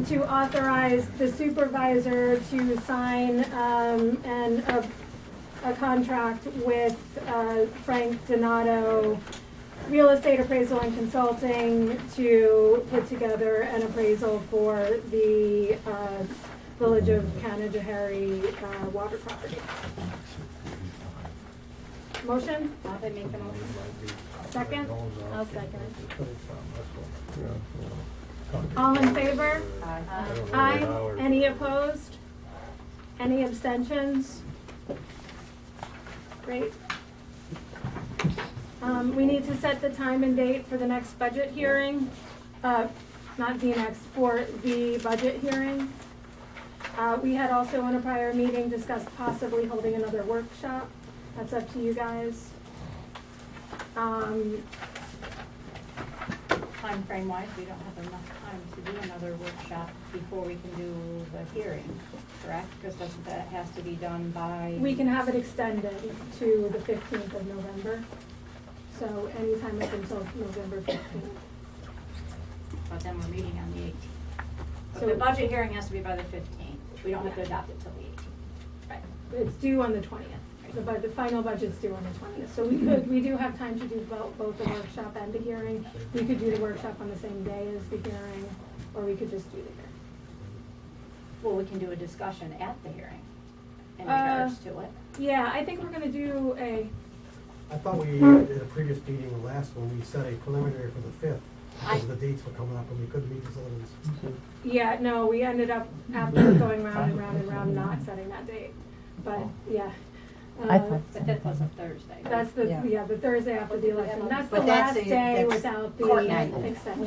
to authorize the supervisor to sign a contract with Frank Donato Real Estate Appraisal and Consulting to put together an appraisal for the Village of Canajoharie water property. Motion? I'll make a motion. Second? I'll second it. All in favor? Aye. Aye. Any opposed? Any abstentions? Great. We need to set the time and date for the next budget hearing. Not the next, for the budget hearing. We had also in a prior meeting discussed possibly holding another workshop. That's up to you guys. Time frame wise, we don't have enough time to do another workshop before we can do the hearing, correct? Because that has to be done by. We can have it extended to the 15th of November. So anytime up until November 15th. But then we're meeting on the 18th. So So- the budget hearing has to be by the 15th. We don't have to adopt it till the 18th. Right. It's due on the 20th. The final budget's due on the 20th. So we do have time to do both the workshop and the hearing. We could do the workshop on the same day as the hearing, or we could just do the hearing. Well, we can do a discussion at the hearing in regards to it. Yeah, I think we're gonna do a, I thought we, in a previous meeting, the last one, we set a preliminary for the 5th, because the dates were coming up and we couldn't meet these other ones. yeah, no, we ended up, after going round and round and round, not setting that date. But, yeah. I thought The 5th was a Thursday. right? That's the, Yeah. the Thursday after the election. That's the But that's last the- day that's without the court night. extension.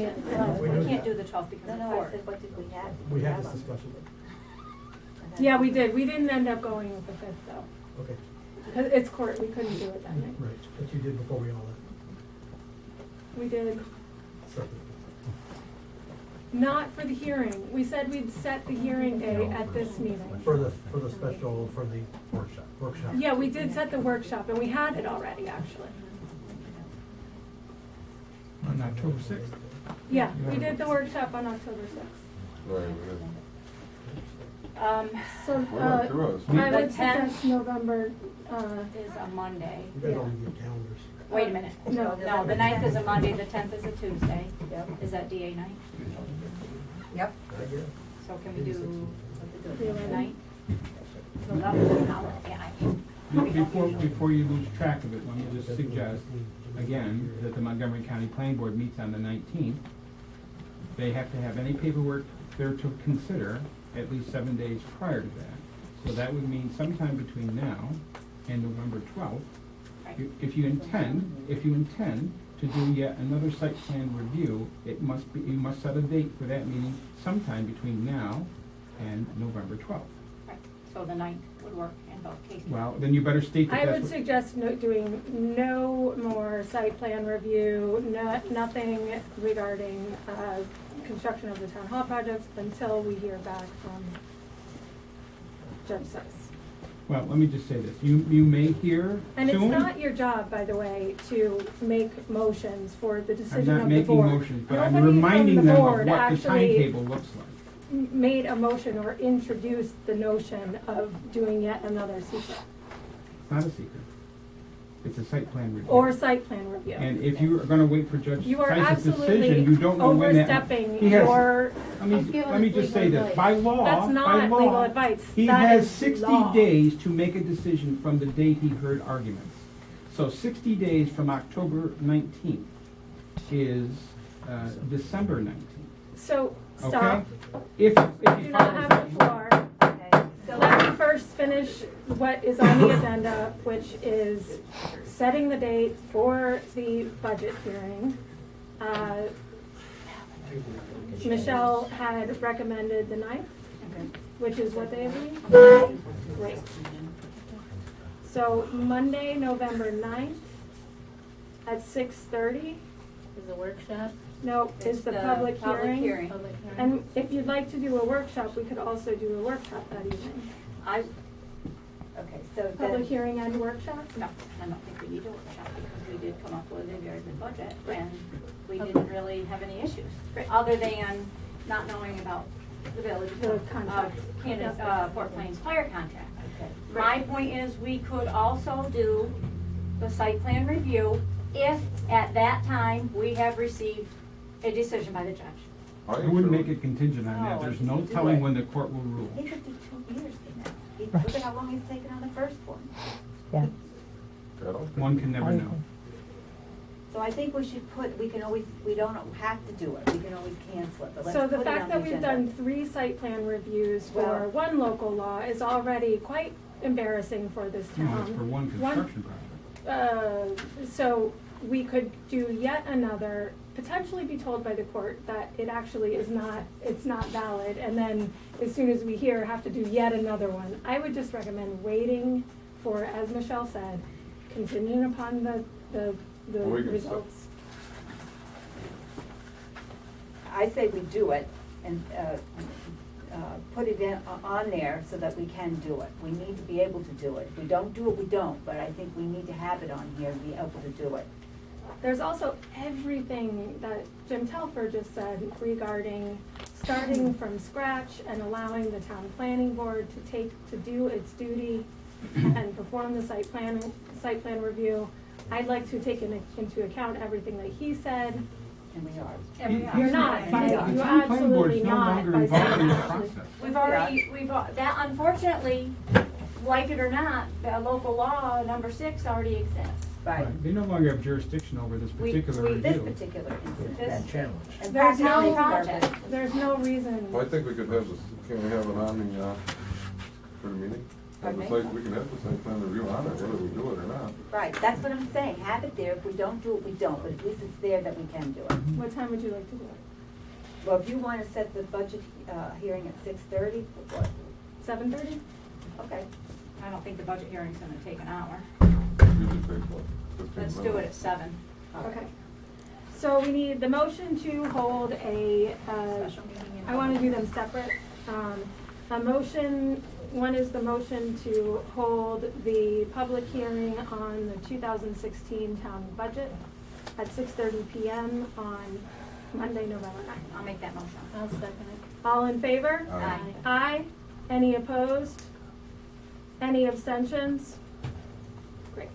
We We knew can't that. do the 12th because of court. what did we have? We had this discussion. Yeah, we did. We didn't end up going with the 5th though. Okay, Because it's court, we couldn't do it that night. right, but you did before we all left. We did. Separate. Not for the hearing. We said we'd set the hearing date at this meeting. For the special, for the workshop. Yeah, we did set the workshop and we had it already, actually. On October 6th. Yeah, we did the workshop on October 6th. Right, So, What about through us? I The would 10th suggest November, is a Monday. You guys don't need your calendars. Wait a minute. No. No, the 9th is a Monday, the 10th is a Tuesday. Is that DA night? Yep. I guess. So can we do The the 11th? 9th? So that was an hour, yeah, I mean, we don't usually- Before you lose track of it, let me just suggest, again, that the Montgomery County Planning Board meets on the 19th. They have to have any paperwork there to consider at least 7 days prior to that. So that would mean sometime between now and November 12th. Right. If you intend to do yet another site plan review, you must set a date for that meeting sometime between now and November 12th. Right. So the 9th would work in both cases. Well, then you better state that I that's would what. suggest doing no more site plan review, nothing regarding construction of the town hall projects until we hear back from Judge Sykes. Well, let me just say this, you may hear And it's soon. not your job, by the way, to make motions for the I'm decision not of the making board. motions, but I'm Nobody from reminding the them of board what the actually timetable looks like. made a motion or introduced the notion of doing yet another secret It's not a secret. It's a site plan review. or site plan review. And if you are gonna wait for Judge You are Sykes' decision, absolutely you don't know when that. overstepping He has- your, Let me just say this, by law, that's by not legal law, advice. he That has is 60 law. days to make a decision from the date he heard arguments. So 60 days from October 19th is December 19th, So, okay? stop. If You he do not follows have that the law. floor. So let me first finish what is on the agenda, which is setting the date for the budget hearing. Michelle had recommended the 9th, which is what day of the week? Great. So Monday, November 9th at 6:30. Is the workshop? No, is the public hearing. Public hearing. And if you'd like to do a workshop, we could also do a workshop that evening. Okay, so Public then, hearing and workshop? no, I don't think we need a workshop because we did come up budget, and we didn't really have any issues, other than not knowing about the village The of contract. Fort Plains fire contract. Okay. My point is, we could also do the site plan review if at that time we have received a decision by the judge. I wouldn't make it contingent on that, No, there's you no can do telling it. when the court will rule. He could do 2 years from now. Look at how long he's taken on the first one. Yeah. One can never know. So I think we should we don't have to do it, we can always cancel it, but let's So put the it fact on that the we've agenda. done 3 site plan reviews for Well- one local law is already quite embarrassing for this No, town. it's for one construction project. So we could do yet another, potentially be told by the court that it actually is not, it's not valid, and then as soon as we hear, have to do yet another one. I would just recommend waiting for, as Michelle said, contingent upon the We can results. I say we do it and, put it on there so that we can do it. We need to be able to do it. If we don't do it, we don't, but I think we need to have it on here and be able to do it. There's also everything that Jim Telfer just said regarding starting from scratch and allowing the town planning board to do its duty and perform the site plan review. I'd like to take into account everything that he said. And we are. And we are. You're not, The but town you're planning board absolutely is no not longer by involved in saying this actually. process. That unfortunately, like it or not, the local law, number 6, already exists. Right. They no longer have jurisdiction over this We- particular we- This review. particular incident. This- Challenge. And There's no project. purpose. There's no reason. Well, I think we could have this, can we have it on the, for the meeting? Have Pardon the me? site, we can have the site plan review on it, whether we do it or not. Right, that's what I'm saying. Have it there. If we don't do it, we don't, but at least it's there that we can do it. What time would you like to do it? Well, if you want to set the budget, hearing at 6:30, what? 7:30? Okay. I don't think the budget hearing's gonna take an hour. Usually takes what, 15 Let's minutes? do it at 7. Okay. So we need the motion to hold a, Special meeting in I want to do them separate. A motion, one is the motion to hold the public hearing on the 2016 town budget at 6:30 PM on Monday, November 9th. I'll make that motion. I'll second it. All in favor? Aye. Aye. Any opposed? Any abstentions? Great.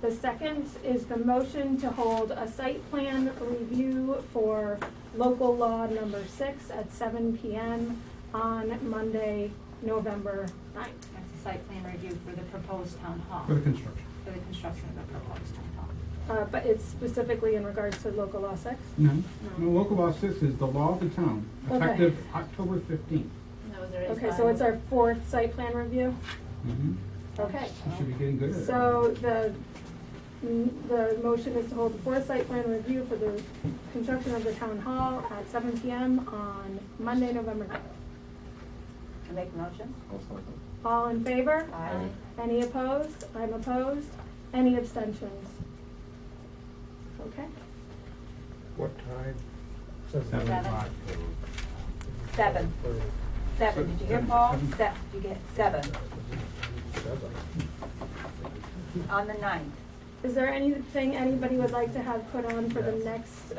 The second is the motion to hold a site plan review for local law number 6 at 7 PM on Monday, November 9th. That's a site plan review for the proposed town hall, For the construction. for the construction of the proposed town hall. But it's specifically in regards to local law 6? No, no, local law 6 is the law of the town, Okay. effective October 15th. Okay, so it's our 4th site plan review? Mhm. Okay. You should be getting good at it. So the motion is to hold the 4th site plan review for the construction of the town hall at 7 PM on Monday, November 9th. I make a motion? I'll second. All in favor? Aye. Any opposed? I'm opposed. Any abstentions? Okay. What time? 7:05. 7. 7. Did you hear Paul? You get 7 on the 9th. Is there anything anybody would like to have put on for the next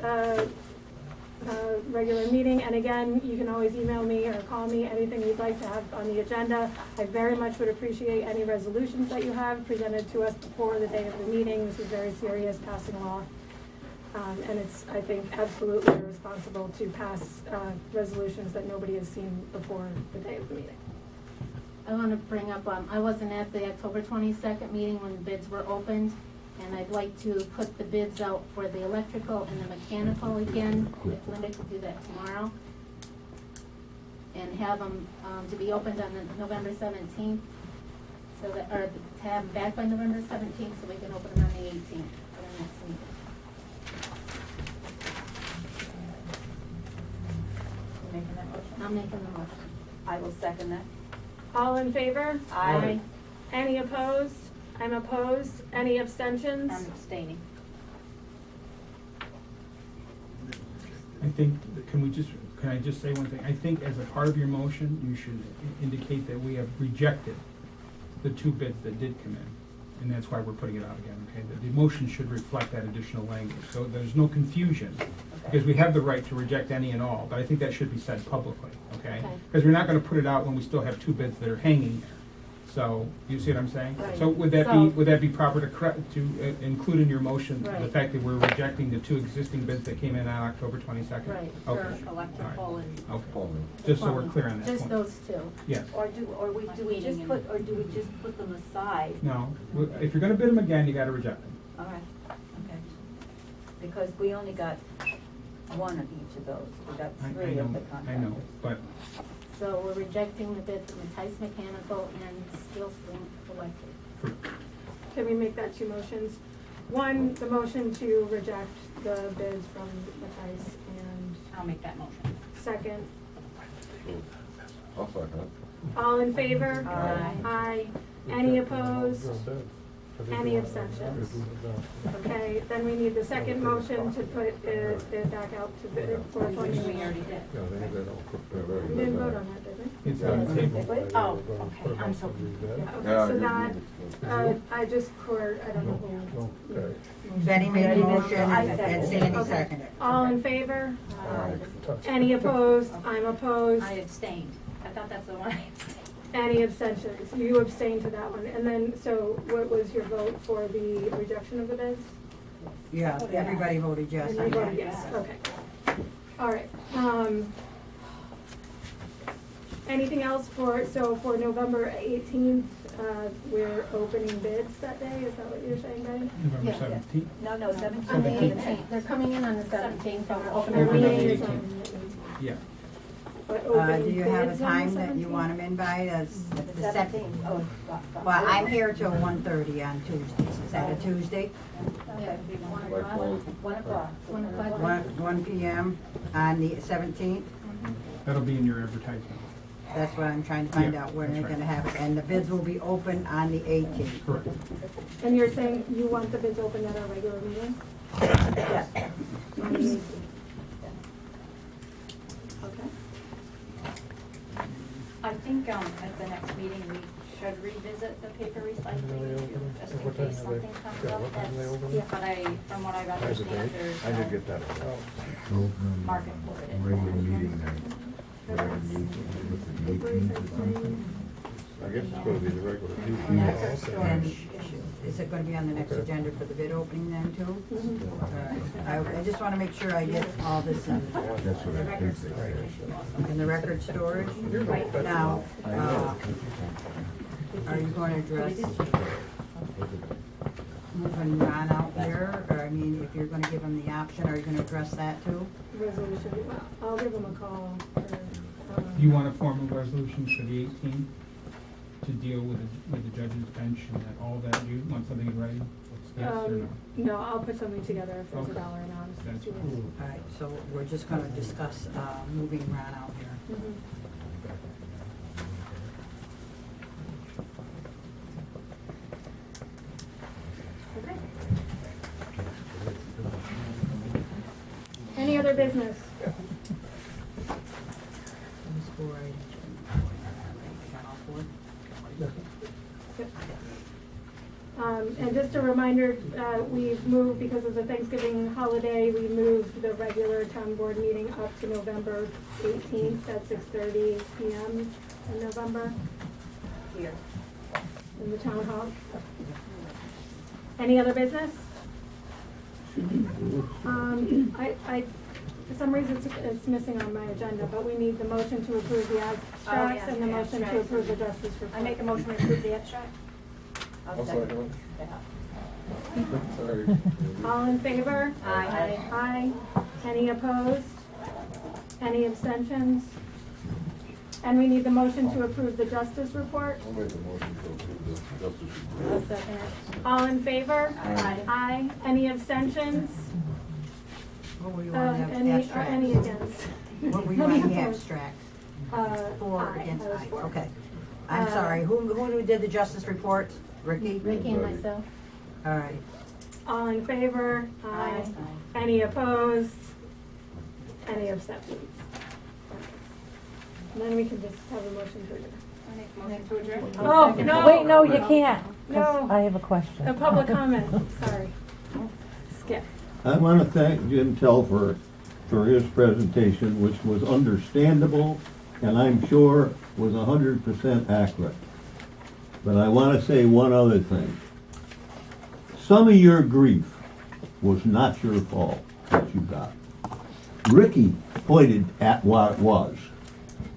regular meeting? And again, you can always email me or call me, anything you'd like to have on the agenda. I very much would appreciate any resolutions that you have presented to us before the day of the meeting. This is very serious, passing law. And it's, I think, absolutely irresponsible to pass resolutions that nobody has seen before the day of the meeting. I want to bring up, I wasn't at the October 22nd meeting when bids were opened, and I'd like to put the bids out for the electrical and the mechanical again, if Linda could do that tomorrow. And have them to be opened on the November 17th, so that, or to have them back by November 17th, so we can open them on the 18th for the next meeting. You making that motion? I'm making the motion. I will second that. All in favor? Aye. Any opposed? I'm opposed. Any abstentions? I'm abstaining. I think, can I just say one thing? I think as a part of your motion, you should indicate that we have rejected the 2 bids that did come in. And that's why we're putting it out again, okay? The motion should reflect that additional language, so there's no confusion. Because we have the right to reject any and all, but I think that should be said publicly, okay? Okay. Because we're not gonna put it out when we still have two bids that are hanging there. So, you see what I'm saying? Right. So would So- that be proper to include in your motion, the Right. fact that we're rejecting the two existing bids that came in on October 22nd? Right, Okay, For electrical and. okay, Plumbing. just so we're clear on that Just point. those two. Yes. Or do we just put them aside? No, if you're gonna bid them again, you gotta reject them. All right, okay. Because we only got one of each of those, we got I three of the know, contractors. I know, but So we're rejecting the bid from Tice Mechanical and Steel Sling Electric. Can we make that two motions? One, the motion to reject the bids from Mattice, and I'll make that motion. second, I'll second it. all in favor? Aye. Aye. Any opposed? Any abstentions? Okay, then we need the second motion to put it back out to bid for Which we 20. already did. We didn't vote on that, did we? it's on the table. Oh, okay, I'm so. Okay, Yeah, so you- that, you- I just, I don't know who. Betty made a motion I and seconded. Sandy Okay. seconded. All in favor? Aye. Any opposed? I'm opposed. I abstained. I thought that's the one I abstained. Any abstentions? You abstained to that one. And then, so what was your vote for the rejection of the bids? Yeah, everybody voted yes And on you voted that. yes, okay. All right. Anything else for November 18th, we're opening bids that day? Is that what you're saying, Betty? November Yeah. 17th? No, On the 17th. 18th, they're coming in on the 17th, and we're Our opening Opening the on the meeting is 18th. on the 18th. Yeah. But Do opening you have a bids on the time that you 17th? want them in by? That's The the 17th. Oh, Well, I'm here till 1:30 on Tuesdays. Is that a Tuesday? Yeah, 1 Like, o'clock. well, 1 o'clock. 1 o'clock. 1 PM on the 17th? That'll be in your advertisement. That's what I'm trying to find Yeah, out when that's they're right. gonna have it. And the bids will be open on the 18th. Correct. And you're saying you want the bids open at our regular meeting? Yes. On the 18th? Okay. I think, at the next meeting, we should revisit the paper recycling issue, just in case something comes up that's, Yeah. but from what I understand, there's I did no get that. market for it. Regular meeting night, whatever meeting, the 18th or something. I guess it's gonna be the regular And that's meeting. our storage issue. Is it gonna be on the next agenda for the bid opening then too? All right. I just wanna make sure I get all this in. That's what I think they said. In the record storage? Now, are you going to address moving Ron out there? Or, I mean, if you're gonna give him the option, are you gonna address that too? Resolution, well, I'll give them a call. Do you want a formal resolution for the 18th to deal with the judge's bench and that, all that, you want something in writing? Yes or no? No, I'll put something together if there's a Okay. dollar amount. That's fine. All right, so we're just gonna discuss, moving Ron out here. Mhm. Okay. Any other business? Those four items. Got all four? And just a reminder, we've moved, because of the Thanksgiving holiday, we moved the regular town board meeting up to November 18th at 6:30 PM in November Here. in the town hall. Any other business? For some reason, it's missing on my agenda, but we need the motion to approve the abstracts and the motion to approve the justice report. I make a motion to approve the abstract. I'll second it. Sorry. All in favor? Aye. Aye. Any opposed? Any abstentions? And we need the motion to approve the justice report. I'll make a motion to approve the justice I'll report. second it. All in favor? Aye. Aye. Any abstentions? What were you on the Any abstracts? against? What were you on the abstracts? For, Aye, against, I was aye, for. okay. I'm Uh, sorry, who did the justice report? Ricky? Ricky and myself. All right. All in favor? Aye. Any opposed? Any abstentions? And then we can just have a motion to adjourn. I make a motion to adjourn. Oh, no. Wait, no, you can't, 'cause No. I have a question. A public comment, sorry. Skip. I want to thank Jim Telfer for his presentation, which was understandable and I'm sure was 100% accurate. But I want to say one other thing. Some of your grief was not your fault that you got. Ricky pointed at what it was.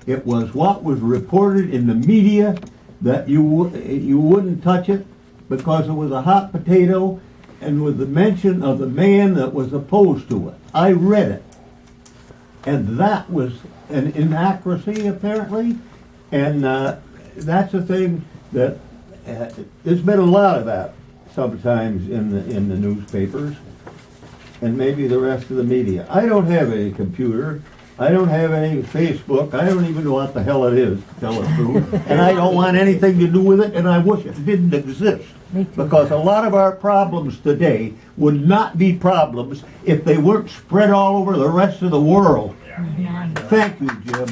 It was what was reported in the media that you wouldn't touch it because it was a hot potato and with the mention of the man that was opposed to it. I read it. And that was an inaccuracy apparently. And that's a thing that there's been a lot of that sometimes in the newspapers and maybe the rest of the media. I don't have any computer. I don't have any Facebook. I don't even know what the hell it is, to tell the truth. And I don't want anything to do with it, and I wish it didn't exist. Because a lot of our problems today would not be problems if they weren't spread all over the rest of the world. Thank you, Jim.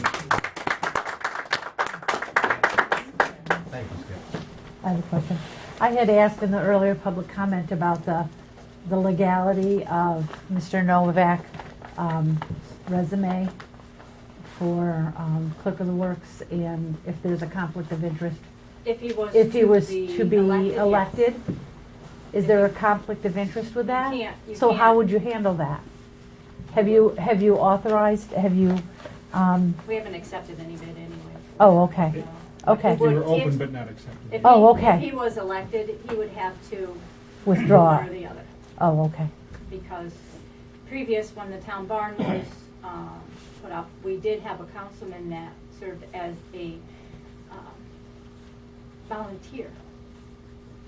Thank you, Skip. I have a question. I had asked in the earlier public comment about the legality of Mr. Novak resume for clerk of the works and if there's a conflict of interest. If he was to be elected, yes. is there a conflict of interest with that? You So how can't. would you handle that? Have you authorized, have you, We haven't accepted any bid anyway. oh, okay, So, okay. If- We were open but not accepted. If Oh, he- okay. If he was elected, he would have to Withdraw. one or the other. Oh, okay, Because previous, when the town barn was put up, we did have a councilman that served as a volunteer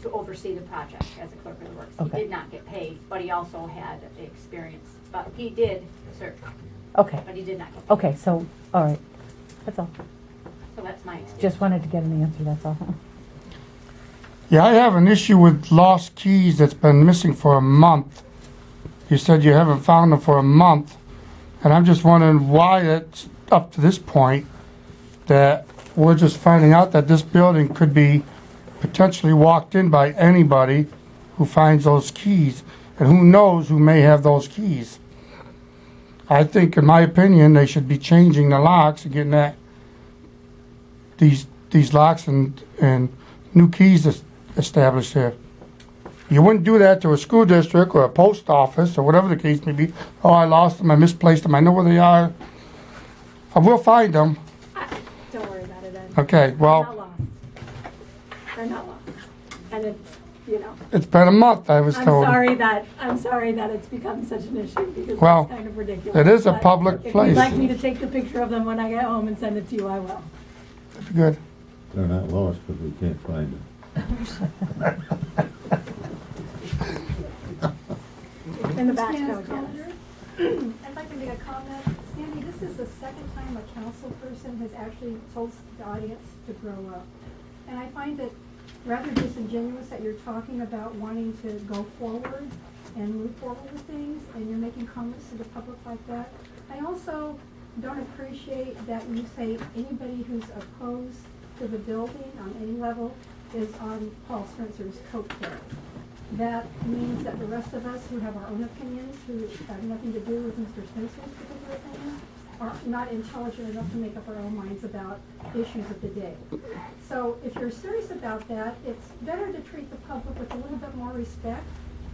to oversee the project as a clerk of the works. Okay. He did not get paid, but he also had experience. But he did serve, okay, but he did not get paid. okay, so, all right, that's all. So that's my experience. Just wanted to get an answer, that's all. Yeah, I have an issue with lost keys that's been missing for a month. You said you haven't found them for a month, and I'm just wondering why it's up to this point that we're just finding out that this building could be potentially walked in by anybody who finds those keys, and who knows who may have those keys. I think, in my opinion, they should be changing the locks and getting these locks and new keys established here. You wouldn't do that to a school district or a post office or whatever the case may be. Oh, I lost them, I misplaced them, I know where they are. I will find them. Don't worry about it, Ed. Okay, They're not well, lost. They're not lost. And it's, you know, it's been a month, I was I'm told. sorry that it's become such an issue because Well, it's kind of ridiculous. it is a But public If you'd place. like me to take the picture of them when I get home and send it to you, I will. Good. They're not lost because we can't find them. In the back, Ms. no, Calder, yes. I'd like to make a comment. Sandy, this is the second time a council person has actually told the audience to grow up. And I find it rather disingenuous that you're talking about wanting to go forward and move forward with things, and you're making comments to the public like that. I also don't appreciate that you say anybody who's opposed to the building on any level is on Paul Spencer's coattails. That means that the rest of us who have our own opinions, who have nothing to do with Mr. Spencer's particular opinion, are not intelligent enough to make up our own minds about issues of the day. So if you're serious about that, it's better to treat the public with a little bit more respect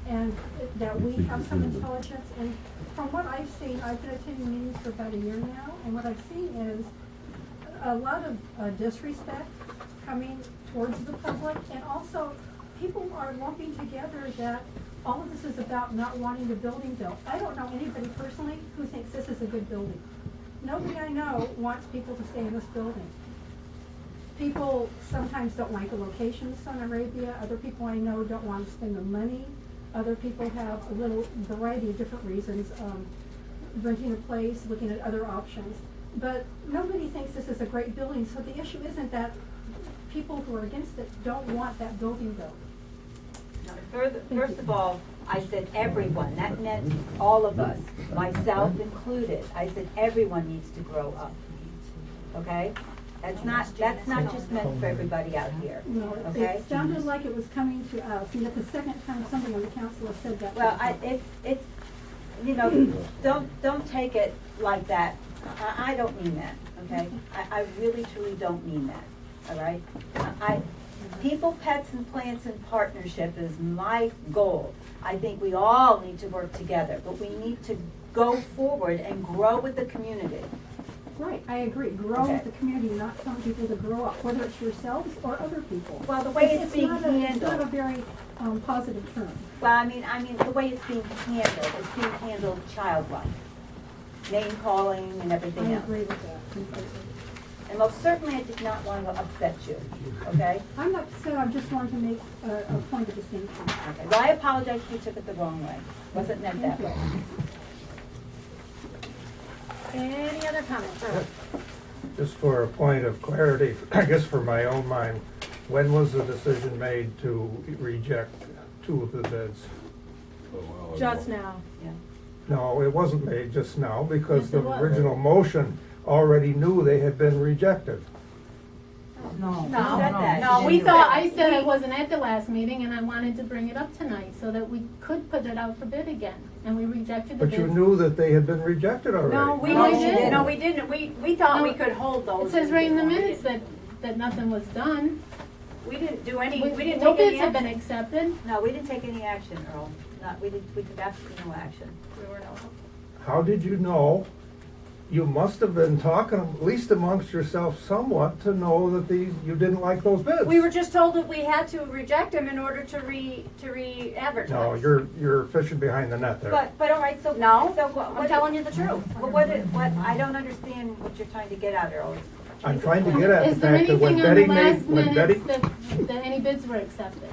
and that we have some intelligence. And from what I've seen, I've been attending meetings for about a year now, and what I've seen is a lot of disrespect coming towards the public, and also people are lumping together that all of this is about not wanting the building built. I don't know anybody personally who thinks this is a good building. Nobody I know wants people to stay in this building. People sometimes don't like the location of Sun Arabia. Other people I know don't want to spend the money. Other people have a little variety of different reasons, renting a place, looking at other options. But nobody thinks this is a great building, so the issue isn't that people who are against it don't want that building built. First of all, I said everyone, that meant all of us, myself included. I said everyone needs to grow up, okay? That's not just meant for everybody out here, No, okay? it sounded like it was coming to us, and that's the second time somebody on the council has said that. Well, it's, you know, don't take it like that. I don't mean that, okay? I really truly don't mean that, all right? People, pets, and plants in partnership is my goal. I think we all need to work together, but we need to go forward and grow with the community. Right, I agree. Grow Okay. with the community, not telling people to grow up, whether it's yourselves or other people. Well, the way it's being not a- It's not a handled. very positive term. Well, I mean, the way it's being handled childlike. Name calling and I everything else. agree with that completely. And most certainly I did not want to upset you, okay? I'm not upset, I just wanted to make a point of distinction. Okay, well, I apologize if you took it the wrong way. Wasn't meant that way. Any other comments? Just for a point of clarity, I guess for my own mind, when was the decision made to reject 2 of the bids? Just now. Yeah. No, it wasn't made just now, because Yes, the it was. original motion already knew they had been rejected. No. said that. No, You we didn't thought, say- I said I wasn't at the last meeting and I wanted to bring it up tonight so that we could put it out for bid again. And we rejected the But you bid. knew that they had been rejected already. No, we No, didn't. didn't. No, we didn't. We thought No, we could hold those. It says right in the before. minutes that nothing was done. We didn't do any, we didn't No take any bids have been action. accepted. No, we didn't take any action, Earl. We took absolutely no action. How did you know? You must have been talking, at least amongst yourself somewhat, to know that you didn't like those bids. We were just told that we had to reject them in order to re-advertise. No, you're fishing behind the net there. But all right, so. No, so what- I'm telling you the truth. Well, I don't understand what you're trying to get at, Earl. I'm trying to get at the Is there fact that when anything on the Betty last made, when Betty, minutes that any bids were accepted?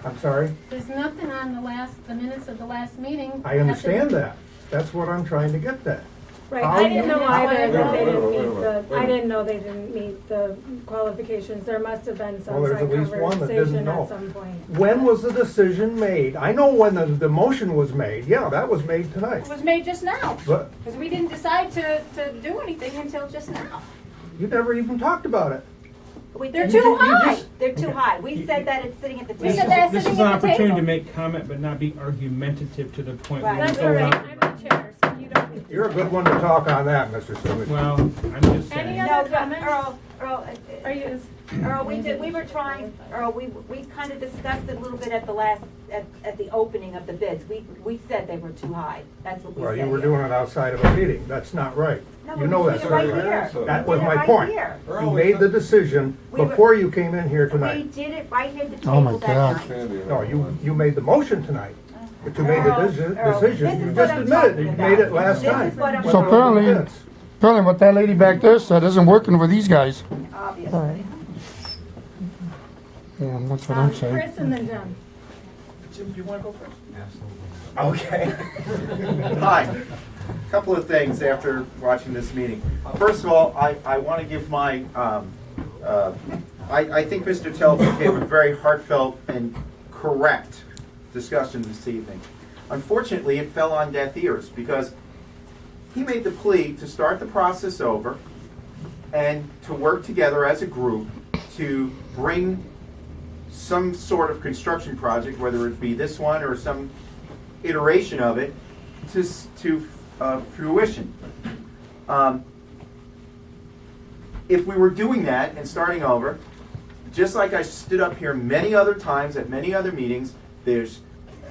I'm sorry, There's nothing on the minutes of the last meeting. I understand that. That's what I'm trying to get at. Right, How I didn't know you- either that they didn't Wait a meet minute, the, I didn't know they didn't meet the qualifications. There must have been some Well, there's side at least one that didn't conversation know. at some point. When was the decision made? I know when the motion was made. Yeah, that was made tonight. It was made just now, But because we didn't decide to do anything until just now. you never even talked about it. They're You too ju- you high. just- They're too high. We said that it's sitting at the We This said is, table. that this sitting is an at the opportunity table. to make comment, but not be argumentative to the point where Right. you That's go all right, out. I'm the chair, so you don't get to You're a say good it. one to talk on that, Mr. Stewart. Well, I'm just Any saying. other No, comments? Earl, Earl, we were trying, Earl, we kind of discussed it a little bit at the last, at the opening of the bids. We said they were too high. That's what we said. Well, you were here. doing it outside of a meeting. That's not right. No, You we know did that's it not right right. here. That We was did it my right point. here. You made the decision We were- before you came in here We tonight. did it right here at the Oh my table that God. night. Sandy, No, you made the motion tonight, but you made the Earl, decision. this You is what just I'm admitted, talking you about. made it last This time. is what I'm So talking apparently- Yes. Apparently what that lady back there said isn't working for these guys. Obviously. Yeah, that's what I'm saying. Chris and then John. Jim, do you want to go first? Absolutely. Okay. Hi. Couple of things after watching this meeting. First of all, I want to give my, I think Mr. Telfair gave a very heartfelt and correct discussion this evening. Unfortunately, it fell on deaf ears because he made the plea to start the process over and to work together as a group to bring some sort of construction project, whether it be this one or some iteration of it, to fruition. If we were doing that and starting over, just like I stood up here many other times at many other meetings,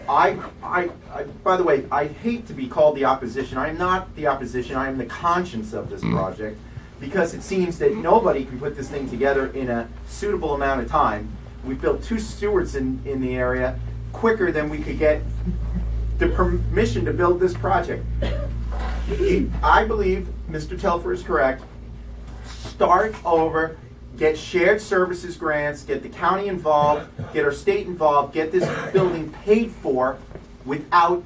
by the way, I hate to be called the opposition. I am not the opposition. I am the conscience of this project because it seems that nobody can put this thing together in a suitable amount of time. We've built 2 stewards in the area quicker than we could get the permission to build this project. I believe Mr. Telfer is correct. Start over, get shared services grants, get the county involved, get our state involved, get this building paid for without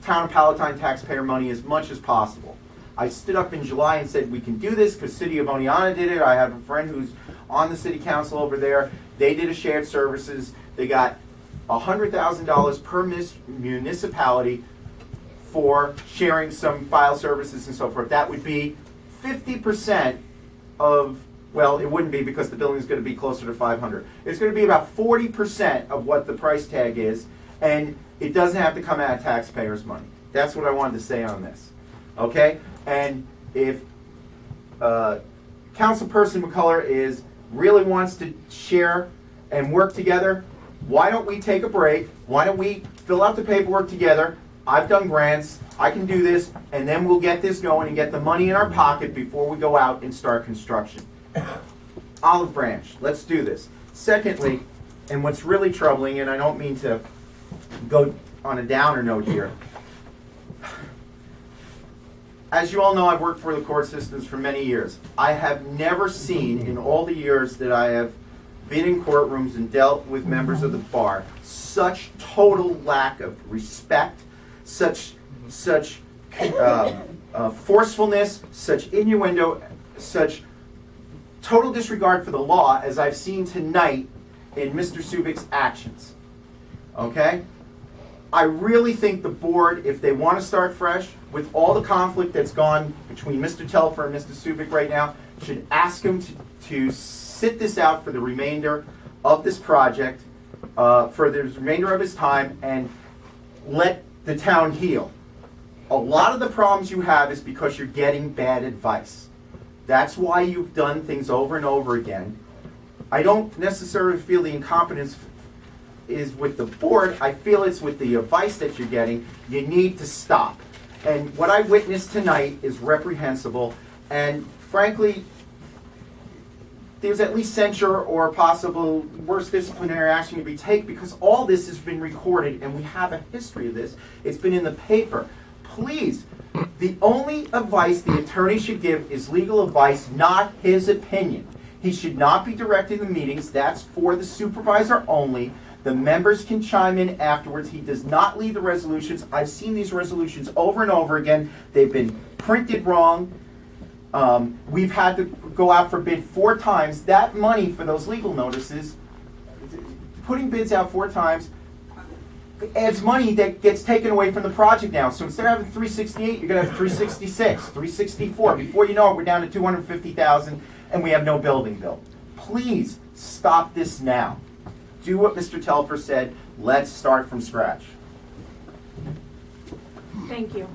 town of Palatine taxpayer money as much as possible. I stood up in July and said we can do this because City of Oneonta did it. I have a friend who's on the city council over there. They did a shared services. They got $100,000 per municipality for sharing some file services and so forth. That would be 50% of well, it wouldn't be because the building's gonna be closer to 500. It's gonna be about 40% of what the price tag is, and it doesn't have to come out of taxpayers' money. That's what I wanted to say on this, okay? And if Councilperson McCullough really wants to share and work together, why don't we take a break? Why don't we fill out the paperwork together? I've done grants, I can do this, and then we'll get this going and get the money in our pocket before we go out and start construction. Olive branch, let's do this. Secondly, and what's really troubling, and I don't mean to go on a downer note here, as you all know, I've worked for the court systems for many years. I have never seen, in all the years that I have been in courtrooms and dealt with members of the bar, such total lack of respect, such forcefulness, such innuendo, such total disregard for the law as I've seen tonight in Mr. Subik's actions. Okay? I really think the board, if they want to start fresh, with all the conflict that's gone between Mr. Telfer and Mr. Subik right now, should ask him to sit this out for the remainder of this project, for the remainder of his time, and let the town heal. A lot of the problems you have is because you're getting bad advice. That's why you've done things over and over again. I don't necessarily feel the incompetence is with the board. I feel it's with the advice that you're getting. You need to stop. And what I witnessed tonight is reprehensible, and frankly, there's at least censure or possible worse disciplinary action to be taken, because all this has been recorded and we have a history of this. It's been in the paper. Please, the only advice the attorney should give is legal advice, not his opinion. He should not be directing the meetings. That's for the supervisor only. The members can chime in afterwards. He does not lead the resolutions. I've seen these resolutions over and over again. They've been printed wrong. We've had to go out for bid 4 times. That money for those legal notices, putting bids out 4 times, adds money that gets taken away from the project now. So instead of having 368, you're going to have 366, 364. Before you know it, we're down to 250,000 and we have no building built. Please stop this now. Do what Mr. Telfer said. Let's start from scratch. Thank you.